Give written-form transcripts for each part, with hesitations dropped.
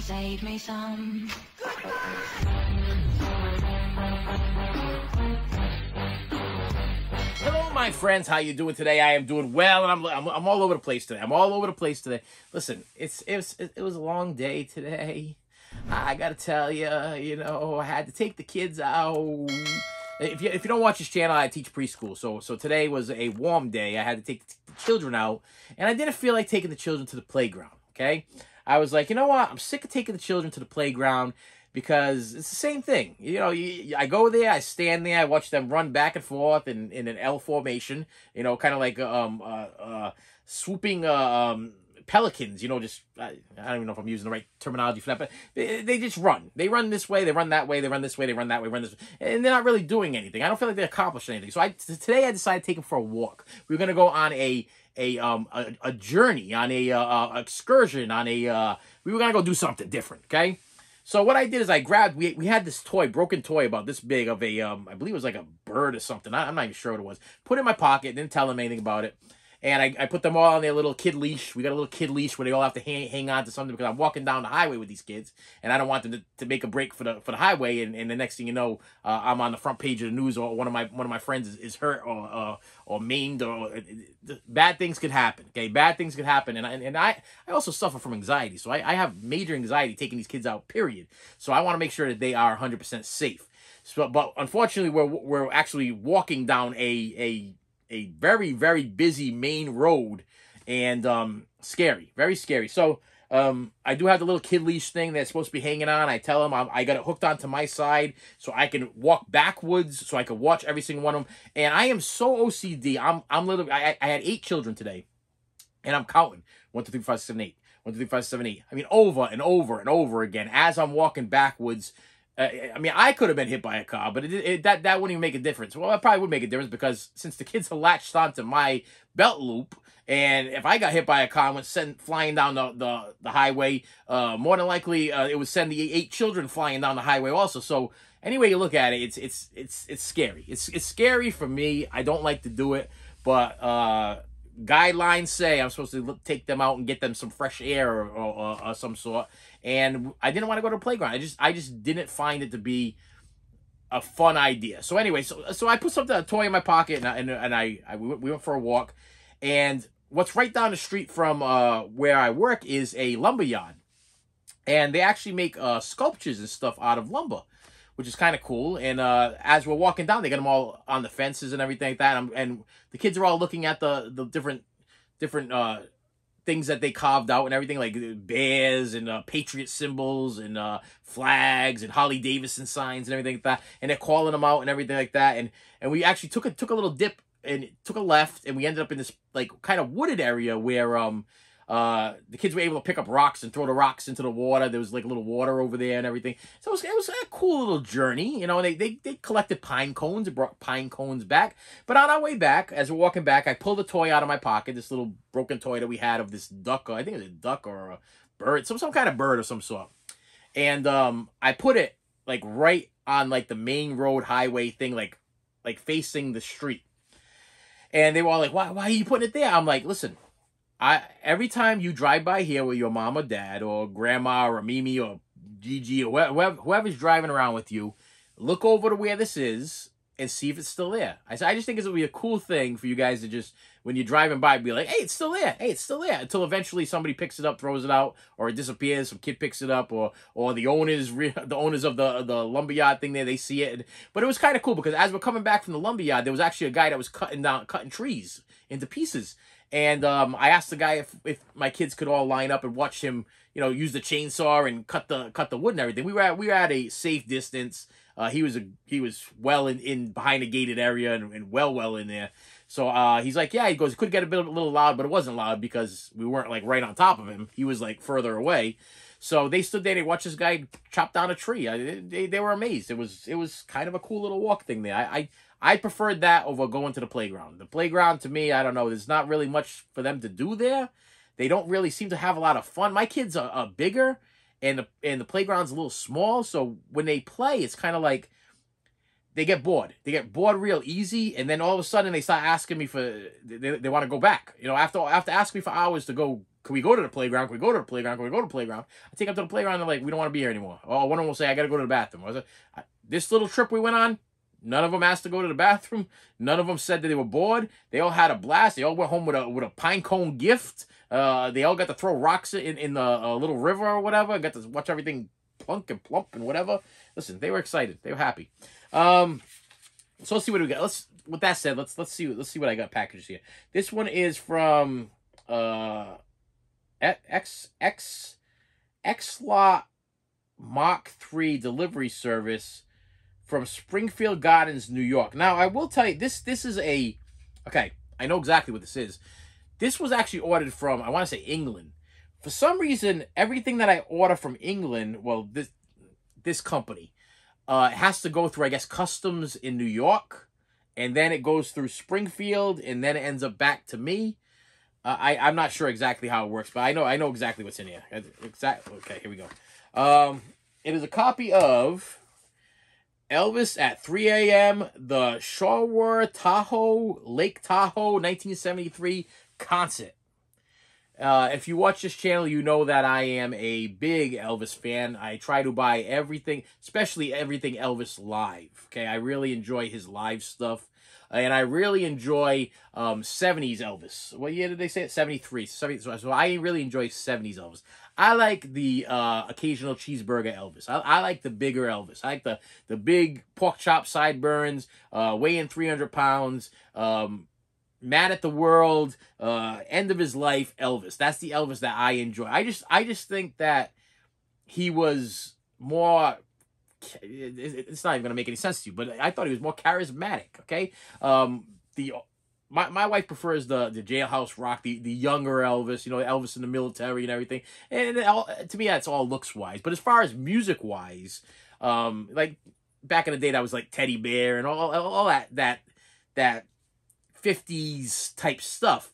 save me some. Hello, my friends. How you doing today? I am doing well, and I'm all over the place today. I'm all over the place today. Listen, it was a long day today. I gotta tell you, I had to take the kids out. If you don't watch this channel, I teach preschool. So today was a warm day. I had to take the children out, and I didn't feel like taking the children to the playground. Okay, I was like, you know what? I'm sick of taking the children to the playground because it's the same thing. I go there, I stand there, I watch them run back and forth in an L formation. Kind of like swooping pelicans. Just I don't even know if I'm using the right terminology for that, but they just run. They run this way, they run that way, they run this way, they run that way, run this way, and they're not really doing anything. I don't feel like they accomplished anything. So today I decided to take them for a walk. We're gonna go on a journey, on a excursion, on we were gonna go do something different. Okay. So what I did is I grabbed, we had this broken toy about this big of a, I believe it was like a bird or something. I'm not even sure what it was. Put it in my pocket, didn't tell them anything about it. And I put them all on their little kid leash. We got a little kid leash where they all have to hang on to something because I'm walking down the highway with these kids. And I don't want them to make a break for the highway. And the next thing you know, I'm on the front page of the news, or one of my friends is hurt or maimed, or bad things could happen. Okay, bad things could happen. And I also suffer from anxiety. So I have major anxiety taking these kids out, period. So I want to make sure that they are 100% safe. So, but unfortunately, we're actually walking down a very, very busy main road, and scary, very scary. So I do have the little kid leash thing that's supposed to be hanging on. I tell them I got it hooked onto my side so I can walk backwards, so I can watch every single one of them. And I am so OCD. I'm literally, I had 8 children today, and I'm counting 1, 2, 3, 4, 5, 6, 7, 8. 1, 2, 3, 4, 5, 6, 7, 8. I mean, over and over and over again as I'm walking backwards. I mean, I could have been hit by a car, but that wouldn't even make a difference. Well, it probably would make a difference because since the kids are latched onto my belt loop, and if I got hit by a car and went sent flying down the highway, more than likely it would send the 8 children flying down the highway also. So anyway you look at it, it's scary. It's scary for me. I don't like to do it, but guidelines say I'm supposed to take them out and get them some fresh air or some sort. And I didn't want to go to the playground. I just didn't find it to be a fun idea. So anyway, so I put a toy in my pocket, and we went for a walk. And what's right down the street from where I work is a lumber yard, and they actually make sculptures and stuff out of lumber, which is kind of cool. And as we're walking down, they got them all on the fences and everything like that. And the kids are all looking at the different things that they carved out and everything, like bears and patriot symbols and flags and Harley Davidson signs and everything like that. And they're calling them out and everything like that. And we actually took a little dip and took a left, and we ended up in this like kind of wooded area where the kids were able to pick up rocks and throw the rocks into the water. There was like a little water over there and everything. So it was a cool little journey, and they collected pine cones and brought pine cones back. But on our way back, as we're walking back, I pulled a toy out of my pocket, this little broken toy that we had of this duck. I think it was a duck or a bird, some kind of bird of some sort. And I put it like right on like the main road highway thing, like facing the street. And they were all like, why are you putting it there? I'm like, listen, every time you drive by here with your mom or dad or grandma or Mimi or Gigi or whoever's driving around with you, look over to where this is and see if it's still there. I just think it would be a cool thing for you guys to just, when you're driving by, be like, hey, it's still there. Hey, it's still there. Until eventually somebody picks it up, throws it out, or it disappears. Some kid picks it up, or the owners of the lumberyard thing there, they see it. But it was kind of cool because as we're coming back from the lumberyard, there was actually a guy that was cutting trees into pieces. And I asked the guy if my kids could all line up and watch him, use the chainsaw and cut the wood and everything. We were at a safe distance. He was well in behind a gated area and well in there. So he's like, yeah, he goes, it could get a little loud, but it wasn't loud because we weren't like right on top of him. He was like further away. So they stood there, they watched this guy chop down a tree. They were amazed. It was kind of a cool little walk thing there. I preferred that over going to the playground. The playground, to me, I don't know, there's not really much for them to do there. They don't really seem to have a lot of fun. My kids are bigger, and the playground's a little small, so when they play, it's kind of like they get bored. They get bored real easy, and then all of a sudden they start asking me for, they want to go back. After asking me for hours to go can we go to the playground? Can we go to the playground? Can we go to the playground? I take them to the playground, and they're like, we don't want to be here anymore. Oh, one of them will say, I got to go to the bathroom. This little trip we went on, none of them asked to go to the bathroom. None of them said that they were bored. They all had a blast. They all went home with a pine cone gift. They all got to throw rocks in the little river or whatever. Got to watch everything plunk and plump and whatever. Listen, they were excited. They were happy. So let's see what we got. With that said, let's see what I got packaged here. This one is from Xlot Mach 3 delivery service from Springfield Gardens, New York. Now, I will tell you, this is okay, I know exactly what this is. This was actually ordered from, I want to say, England. For some reason, everything that I order from England, well, this company, has to go through, I guess, customs in New York, and then it goes through Springfield, and then it ends up back to me. I'm not sure exactly how it works, but I know exactly what's in here. Okay, here we go. It is a copy of Elvis at 3 a.m., the Shawwer Tahoe, Lake Tahoe, 1973 concert. If you watch this channel, you know that I am a big Elvis fan. I try to buy everything, especially everything Elvis live. Okay, I really enjoy his live stuff. And I really enjoy 70s Elvis. What year did they say it? 73. So I really enjoy 70s Elvis. I like the occasional cheeseburger Elvis. I like the bigger Elvis. I like the big pork chop sideburns, weighing 300 pounds, mad at the world, end of his life Elvis. That's the Elvis that I enjoy. I just think that he was more... It's not even going to make any sense to you, but I thought he was more charismatic, okay? My wife prefers the Jailhouse Rock, the younger Elvis, you know, Elvis in the military and everything. And to me, that's all looks-wise. But as far as music-wise, like, back in the day, that was like Teddy Bear and all that 50s type stuff.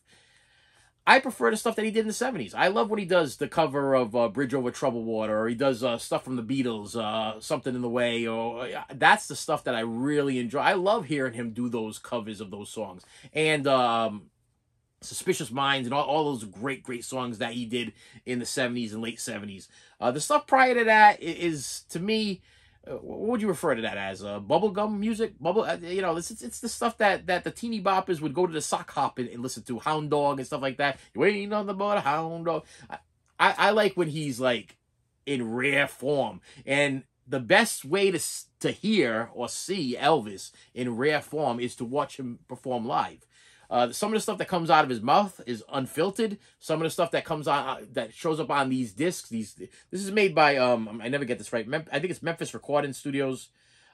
I prefer the stuff that he did in the 70s. I love when he does the cover of Bridge Over Troubled Water, or he does stuff from the Beatles, Something in the Way, or that's the stuff that I really enjoy. I love hearing him do those covers of those songs. And Suspicious Minds and all those great songs that he did in the 70s and late 70s. The stuff prior to that is, to me... what would you refer to that as? Bubblegum music? You know, it's the stuff that the teeny boppers would go to the sock hop and listen to. Hound Dog and stuff like that. You waiting on the board, Hound Dog. I like when he's, like, in rare form. And the best way to hear or see Elvis in rare form is to watch him perform live. Some of the stuff that comes out of his mouth is unfiltered. Some of the stuff that comes on that shows up on these discs, this is made by I never get this right. I think it's Memphis Recording Studios.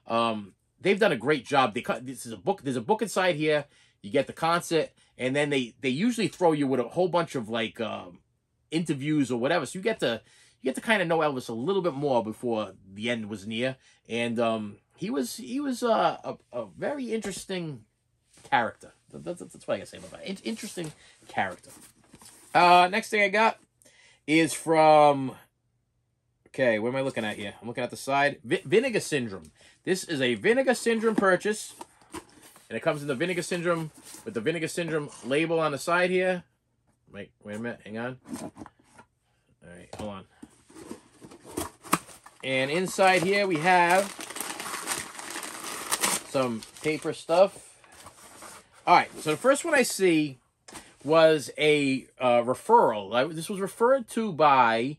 They've done a great job. This is a book. There's a book inside here. You get the concert, and then they usually throw you with a whole bunch of like interviews or whatever. So you get to kind of know Elvis a little bit more before the end was near. And he was a very interesting character. That's what I gotta say about that. Interesting character. Next thing I got is from... Okay, what am I looking at here? I'm looking at the side. Vinegar Syndrome. This is a Vinegar Syndrome purchase. And it comes in the Vinegar Syndrome with the Vinegar Syndrome label on the side here. Wait a minute. Hang on. All right, hold on. And inside here we have some paper stuff. All right, so the first one I see was a referral. This was referred to by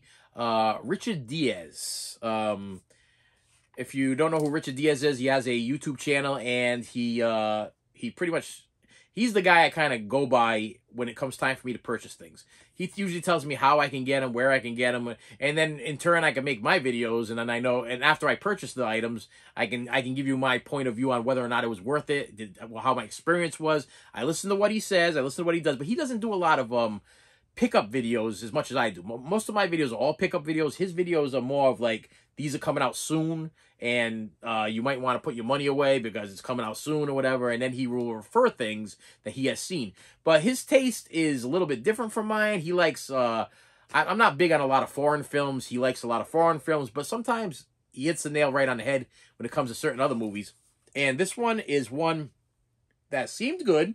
Richard Diaz. If you don't know who Richard Diaz is, he has a YouTube channel, and he pretty much... He's the guy I kind of go by when it comes time for me to purchase things. He usually tells me how I can get them, where I can get them, and then in turn I can make my videos, and then I know, and after I purchase the items, I can give you my point of view on whether or not it was worth it, how my experience was. I listen to what he says, I listen to what he does, but he doesn't do a lot of pickup videos as much as I do. Most of my videos are all pickup videos. His videos are more of like, these are coming out soon, and you might want to put your money away because it's coming out soon or whatever, and then he will refer things that he has seen. But his taste is a little bit different from mine. He likes, I'm not big on a lot of foreign films. He likes a lot of foreign films, but sometimes he hits the nail right on the head when it comes to certain other movies. And this one is one that seemed good,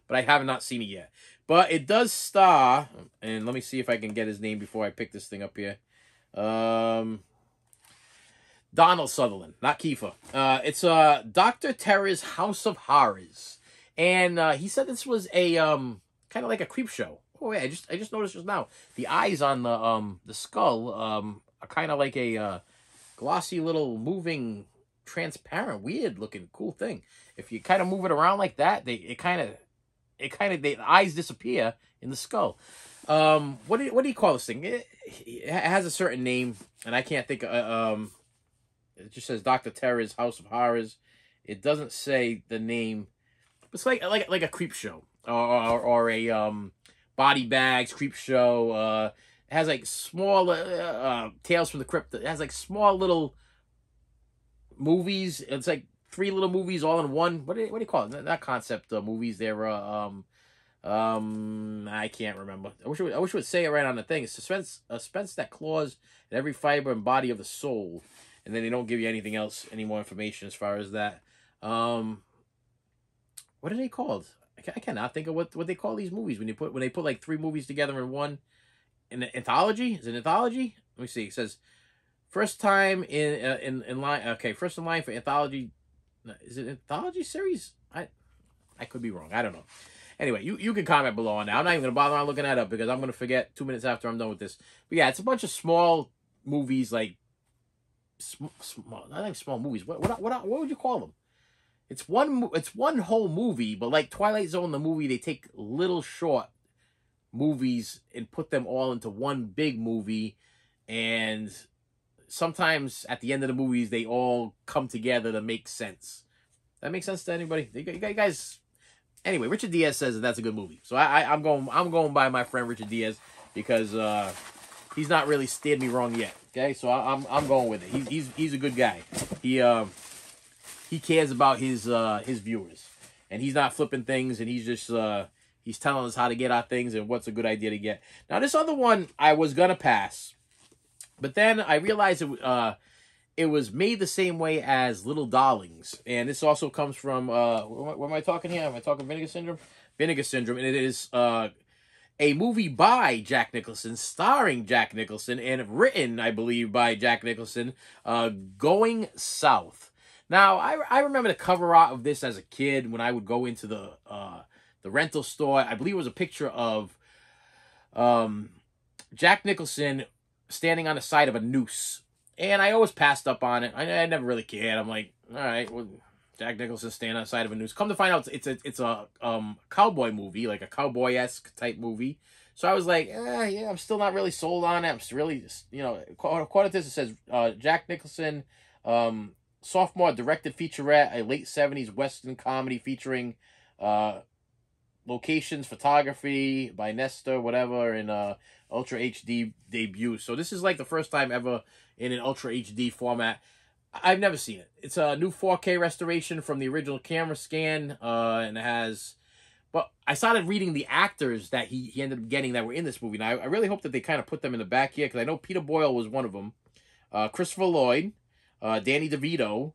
but I have not seen it yet. But it does star, and let me see if I can get his name before I pick this thing up here. Donald Sutherland, not Kiefer. It's Dr. Terror's House of Horrors, and he said this was a kind of like a creep show. Oh yeah, I just noticed just now the eyes on the skull are kind of like a glossy little moving, transparent, weird looking, cool thing. If you kind of move it around like that, the eyes disappear in the skull. What do you call this thing? It has a certain name, and I can't think. It just says Dr. Terror's House of Horrors. It doesn't say the name. It's like a creep show or a body bags creep show. It has like small Tales from the Crypt. It has like small little movies. It's like 3 little movies all in one. What do you call it? Not concept movies. They're I can't remember. I wish it would say it right on the thing. It's suspense that claws in every fiber and body of the soul. And then they don't give you anything else, any more information as far as that. What are they called? I cannot think of what they call these movies when they put like 3 movies together in one. An anthology? Is it an anthology? Let me see. It says first time in line. Okay, first in line for anthology. Is it an anthology series? I could be wrong. I don't know. Anyway, you can comment below on that. I'm not even gonna bother on looking that up because I'm gonna forget 2 minutes after I'm done with this. But yeah, it's a bunch of small movies like. Small, not like small movies. What would you call them? It's one whole movie, but like Twilight Zone, the movie, they take little short movies and put them all into one big movie, and sometimes at the end of the movies they all come together to make sense. That makes sense to anybody? You guys. Anyway, Richard Diaz says that's a good movie, so I'm going by my friend Richard Diaz because he's not really steered me wrong yet. Okay, so I'm going with it. He's a good guy. He cares about his viewers, and he's not flipping things, and he's just he's telling us how to get our things and what's a good idea to get. Now this other one I was gonna pass, but then I realized it was made the same way as Little Darlings, and this also comes from what am I talking here? Am I talking Vinegar Syndrome? Vinegar Syndrome, and it is a movie by Jack Nicholson, starring Jack Nicholson, and written, I believe, by Jack Nicholson, Going South. Now, I remember the cover art of this as a kid when I would go into the rental store. I believe it was a picture of Jack Nicholson standing on the side of a noose. And I always passed up on it. I never really cared. I'm like, all right, well, Jack Nicholson standing on the side of a noose. Come to find out, it's a cowboy movie, like a cowboy-esque type movie. So I was like, yeah, I'm still not really sold on it. I'm still really, according to this, it says Jack Nicholson, sophomore directed featurette, a late 70s Western comedy featuring locations, photography by Nestor, whatever, and Ultra HD debut. So this is like the first time ever in an Ultra HD format. I've never seen it. It's a new 4K restoration from the original camera scan, and it has... But I started reading the actors that he ended up getting that were in this movie. Now, I really hope that they kind of put them in the back here, because I know Peter Boyle was one of them. Christopher Lloyd, Danny DeVito,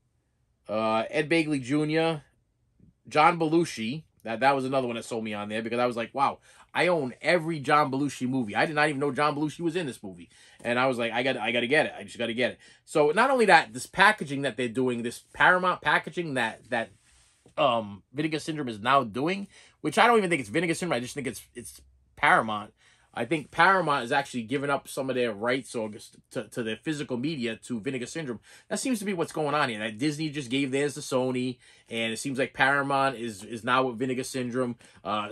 Ed Begley Jr., John Belushi. That was another one that sold me on there, because I was like, wow, I own every John Belushi movie. I did not even know John Belushi was in this movie. And I was like, I got to get it. I just got to get it. So not only that, this packaging that they're doing, this Paramount packaging that Vinegar Syndrome is now doing, which I don't even think it's Vinegar Syndrome. I just think it's Paramount. I think Paramount is actually giving up some of their rights or to their physical media to Vinegar Syndrome. That seems to be what's going on here. That Disney just gave theirs to Sony, and it seems like Paramount is now with Vinegar Syndrome.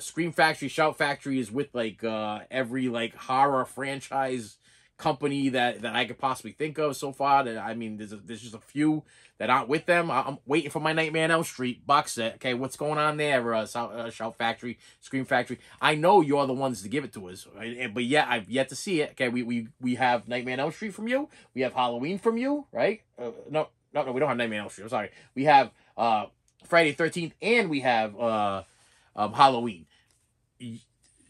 Scream Factory, Shout Factory is with like every like horror franchise company that I could possibly think of so far. I mean, there's just a few that aren't with them. I'm waiting for my Nightmare on Elm Street box set. Okay, what's going on there? Shout Factory, Scream Factory. I know you're the ones to give it to us, right? But yeah, I've yet to see it. Okay, we have Nightmare on Elm Street from you. We have Halloween from you, right? No, we don't have Nightmare on Elm Street. I'm sorry. We have Friday the 13th, and we have Halloween.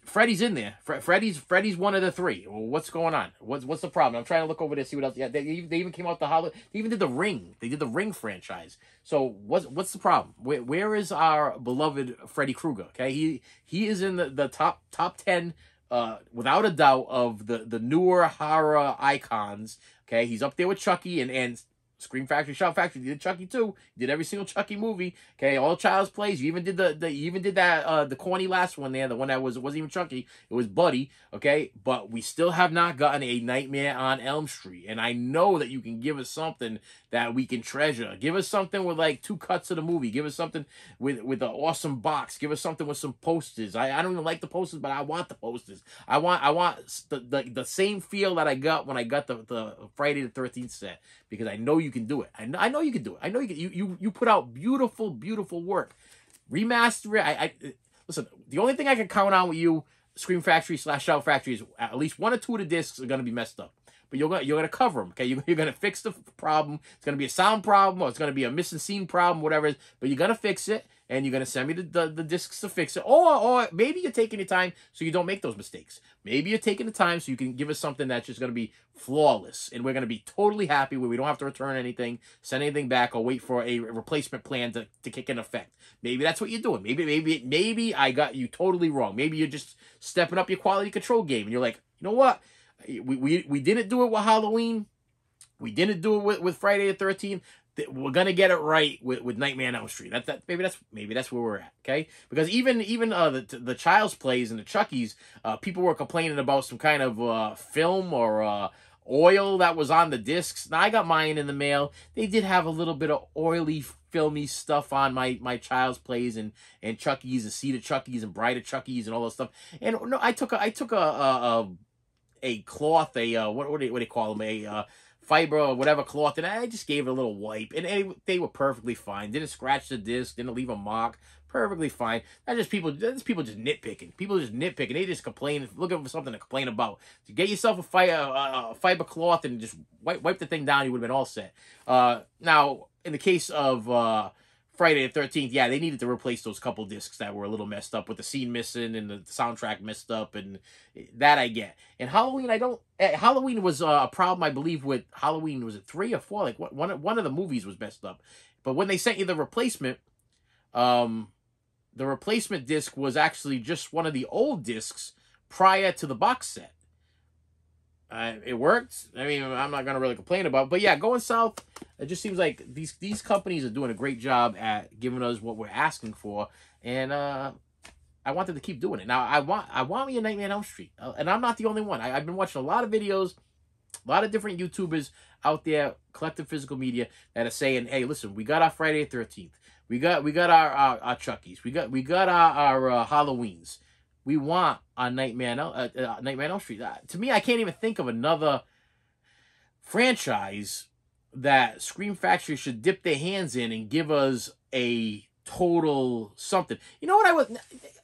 Freddy's in there. Freddy's one of the three. Well, what's going on? What's the problem? I'm trying to look over there, see what else. Yeah, they even came out the Hollow. They even did the Ring. They did the Ring franchise. So what's the problem? Where is our beloved Freddy Krueger? Okay, he is in the top 10, without a doubt, of the newer horror icons. Okay, he's up there with Chucky and Scream Factory, Shout Factory. You did Chucky too. You did every single Chucky movie. Okay, all Child's Plays. You even did the corny last one there, the one that wasn't even Chucky. It was Buddy. Okay, but we still have not gotten a Nightmare on Elm Street, and I know that you can give us something that we can treasure. Give us something with like 2 cuts of the movie. Give us something with an awesome box. Give us something with some posters. I don't even like the posters, but I want the posters. I want the same feel that I got when I got the Friday the 13th set, because I know you can do it. I know you can do it. I know you put out beautiful, beautiful work. Remaster it. Listen, the only thing I can count on with you, Scream Factory / Shout Factory, is at least 1 or 2 of the discs are going to be messed up. But you're gonna cover them, okay? You're gonna fix the problem. It's gonna be a sound problem, or it's gonna be a missing scene problem, whatever it is. But you're gonna fix it, and you're gonna send me the discs to fix it. Or maybe you're taking your time so you don't make those mistakes. Maybe you're taking the time so you can give us something that's just gonna be flawless, and we're gonna be totally happy where we don't have to return anything, send anything back, or wait for a replacement plan to kick in effect. Maybe that's what you're doing. Maybe I got you totally wrong. Maybe you're just stepping up your quality control game, and you're like, you know what? We didn't do it with Halloween. We didn't do it with Friday the 13th. We're gonna get it right with Nightmare on Elm Street. Maybe that's where we're at. Okay, because even the Child's Plays and the Chuckies, people were complaining about some kind of film or oil that was on the discs. Now I got mine in the mail. They did have a little bit of oily, filmy stuff on my Child's Plays and Chuckies and Seed of Chuckies and Bride of Chuckies and all that stuff. And no, I took a cloth, what do they call them, a fiber or whatever cloth, and I just gave it a little wipe, and they were perfectly fine. Didn't scratch the disc, didn't leave a mark, perfectly fine. That's people just nitpicking. People just nitpicking. They just complain, looking for something to complain about. To get yourself a fiber cloth and just wipe the thing down, you would have been all set. Now, in the case of Friday the 13th, yeah, they needed to replace those couple discs that were a little messed up, with the scene missing and the soundtrack messed up, and that I get. And Halloween, Halloween was a problem, I believe, with Halloween. Was it 3 or 4? Like one of the movies was messed up. But when they sent you the replacement disc was actually just one of the old discs prior to the box set. It worked. I mean, I'm not gonna really complain about it. But yeah, going south, it just seems like these companies are doing a great job at giving us what we're asking for, and I want them to keep doing it. Now, I want me a Nightmare on Elm Street, and I'm not the only one. I've been watching a lot of videos, a lot of different YouTubers out there, collective physical media, that are saying, "Hey, listen, we got our Friday the 13th, we got our Chuckies, we got our Halloweens." We want a Nightmare on Elm Street. To me, I can't even think of another franchise that Scream Factory should dip their hands in and give us a total something. You know what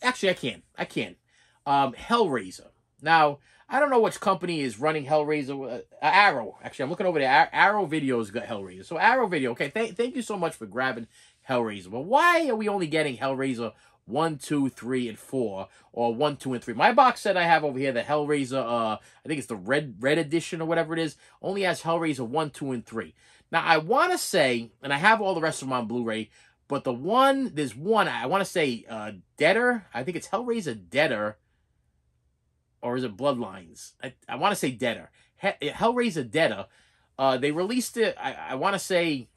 Actually, I can. Hellraiser. Now, I don't know which company is running Hellraiser. Arrow. Actually, I'm looking over there. Arrow Video's got Hellraiser. So Arrow Video. Okay, thank you so much for grabbing Hellraiser. But why are we only getting Hellraiser 1, 2, 3, and 4, or 1, 2, and 3? My box set I have over here, the Hellraiser, I think it's the red edition or whatever it is, only has Hellraiser 1, 2, and 3. Now, I want to say, and I have all the rest of them on Blu-ray, but there's one, I want to say, Deader. I think it's Hellraiser Deader, or is it Bloodlines? I want to say Deader. Hellraiser Deader. They released it, I want to say,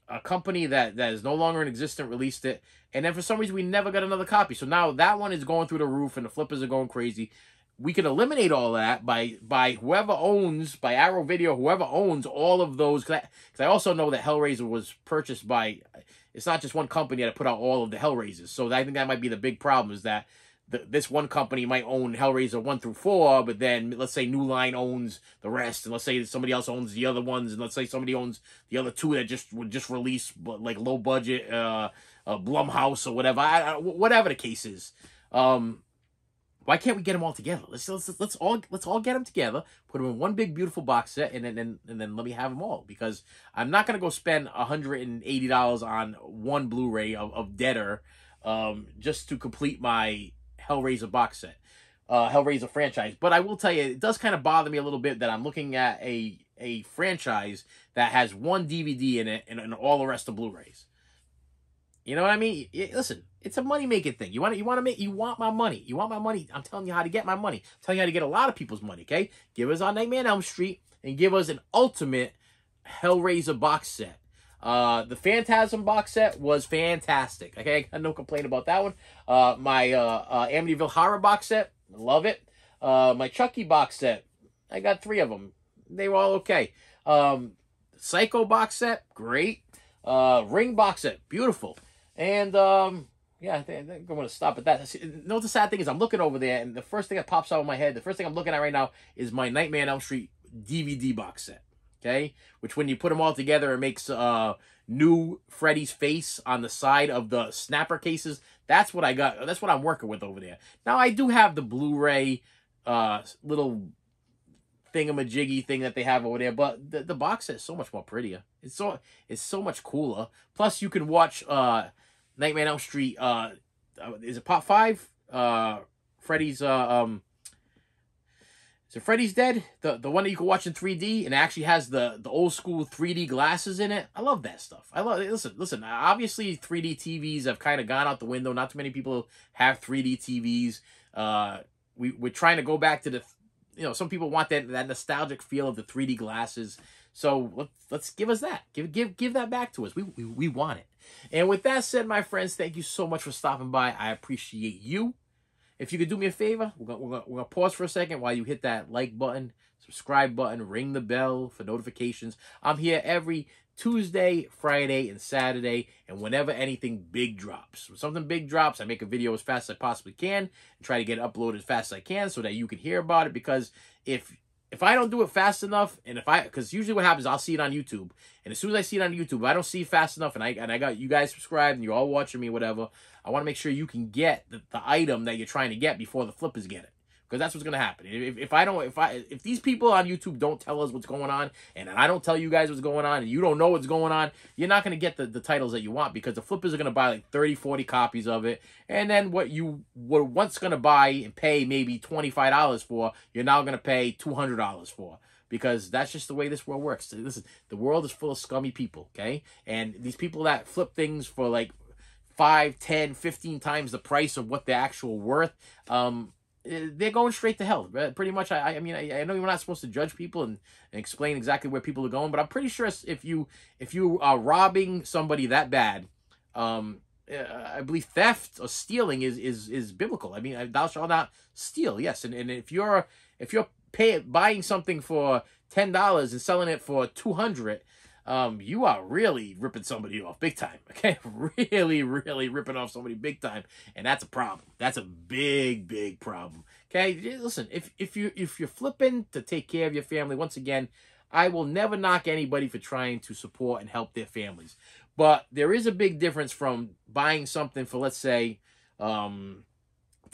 a company that is no longer in existence released it, and then for some reason we never got another copy. So now that one is going through the roof, and the flippers are going crazy. We can eliminate all that by whoever owns, by Arrow Video, whoever owns all of those. Because I also know that Hellraiser was purchased by, it's not just one company that put out all of the Hellraisers. So I think that might be the big problem, is that this one company might own Hellraiser 1 through 4, but then let's say New Line owns the rest, and let's say somebody else owns the other ones, and let's say somebody owns the other 2 that would just release, but like low budget, Blumhouse or whatever. Whatever the case is, why can't we get them all together? Let's all get them together, put them in one big beautiful box set, and then let me have them all, because I'm not gonna go spend $180 on one Blu-ray of Deader, just to complete my Hellraiser box set. Hellraiser franchise. But I will tell you, it does kind of bother me a little bit that I'm looking at a franchise that has one DVD in it and all the rest of Blu-rays. You know what I mean? Listen, it's a money-making thing. You want my money. You want my money. I'm telling you how to get my money. I'm telling you how to get a lot of people's money, okay? Give us our Nightmare on Elm Street and give us an ultimate Hellraiser box set. The Phantasm box set was fantastic. Okay, I got no complaint about that one. My Amityville Horror box set, love it. My Chucky box set, I got 3 of them. They were all okay. Psycho box set, great. Ring box set, beautiful. And yeah, I think I'm going to stop at that. You know what the sad thing is? I'm looking over there, and the first thing that pops out of my head, the first thing I'm looking at right now is my Nightmare on Elm Street DVD box set. Okay, which when you put them all together, it makes new Freddy's face on the side of the snapper cases. That's what I got. That's what I'm working with over there. Now I do have the Blu-ray little thingamajiggy thing that they have over there, but the box set is so much more prettier. It's so much cooler. Plus, you can watch Nightmare on Elm Street. Is it Part 5? Freddy's So Freddy's Dead, the one that you can watch in 3D, and it actually has the old school 3D glasses in it. I love that stuff. I love it. Listen. Obviously, 3D TVs have kind of gone out the window. Not too many people have 3D TVs. We're trying to go back to the, some people want that nostalgic feel of the 3D glasses. So let's give us that. Give that back to us. We want it. And with that said, my friends, thank you so much for stopping by. I appreciate you. If you could do me a favor, we're gonna pause for a second while you hit that like button, subscribe button, ring the bell for notifications. I'm here every Tuesday, Friday, and Saturday, and whenever anything big drops. When something big drops, I make a video as fast as I possibly can and try to get it uploaded as fast as I can so that you can hear about it. Because if I don't do it fast enough, and because usually what happens, I'll see it on YouTube, and as soon as I see it on YouTube, if I don't see it fast enough, and I got you guys subscribed and you're all watching me, whatever, I want to make sure you can get the item that you're trying to get before the flippers get it, because that's what's gonna happen. If these people on YouTube don't tell us what's going on, and I don't tell you guys what's going on, and you don't know what's going on, you're not gonna get the titles that you want, because the flippers are gonna buy like 30, 40 copies of it, and then what you were once gonna buy and pay maybe $25 for, you're now gonna pay $200 for. Because that's just the way this world works. Listen, the world is full of scummy people, okay? And these people that flip things for like 5, 10, 15 times the price of what they're actual worth, they're going straight to hell. Pretty much, I mean, I know you're not supposed to judge people and explain exactly where people are going, but I'm pretty sure if you are robbing somebody that bad, I believe theft or stealing is biblical. I mean, thou shalt not steal. Yes, and if you're buying something for $10 and selling it for $200, you are really ripping somebody off big time. Okay, really ripping off somebody big time, and that's a problem. That's a big problem. Okay, listen, if you're flipping to take care of your family, once again, I will never knock anybody for trying to support and help their families, but there is a big difference from buying something for, let's say, $10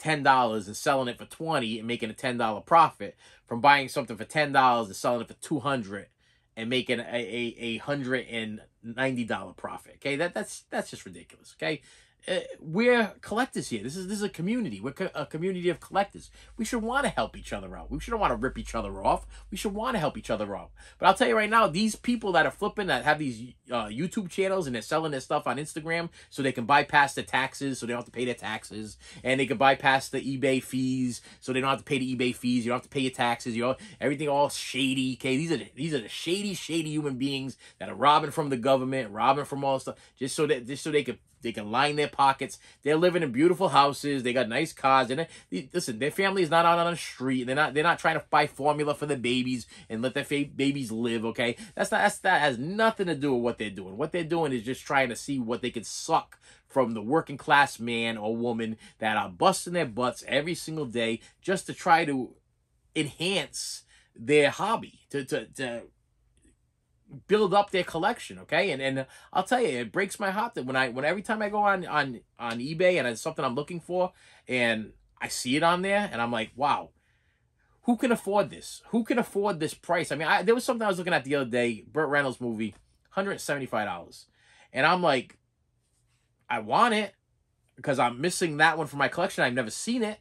and selling it for $20 and making a $10 profit, from buying something for $10 and selling it for $200 and making a $190 profit. Okay, that's just ridiculous. Okay, we're collectors here. This is a community. We're a community of collectors. We should want to help each other out. We shouldn't want to rip each other off. We should want to help each other out. But I'll tell you right now, these people that are flipping, that have these YouTube channels and they're selling their stuff on Instagram so they can bypass the taxes, so they don't have to pay their taxes, and they can bypass the eBay fees so they don't have to pay the eBay fees. You don't have to pay your taxes. Everything all shady. Okay, these are the shady human beings that are robbing from the government, robbing from all stuff, just so they can line their pockets. They're living in beautiful houses. They got nice cars. And listen, their family is not out on the street. They're not trying to buy formula for their babies and let their babies live. Okay, that has nothing to do with what they're doing. What they're doing is just trying to see what they can suck from the working class man or woman that are busting their butts every single day just to try to enhance their hobby, to build up their collection. Okay, and I'll tell you, it breaks my heart that when every time I go on eBay and it's something I'm looking for and I see it on there and I'm like, wow, who can afford this? Who can afford this price? I mean, there was something I was looking at the other day, Burt Reynolds movie, $175, and I'm like, I want it because I'm missing that one from my collection. I've never seen it,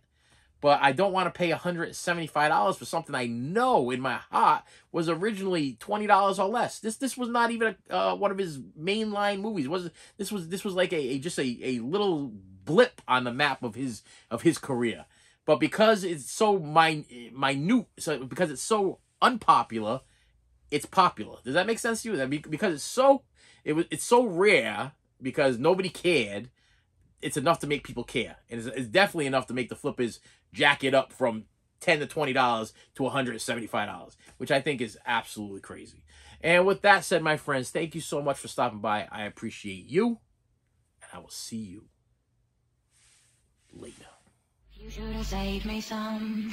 but I don't want to pay $175 for something I know in my heart was originally $20 or less. This was not even one of his mainline movies. This was like just a little blip on the map of his career. But because it's so minute, so because it's so unpopular, it's popular. Does that make sense to you? That because it's so rare, because nobody cared, it's enough to make people care. And it's definitely enough to make the flippers jack it up from $10 to $20 to $175, which I think is absolutely crazy. And with that said, my friends, thank you so much for stopping by. I appreciate you, and I will see you later. You should have saved me some.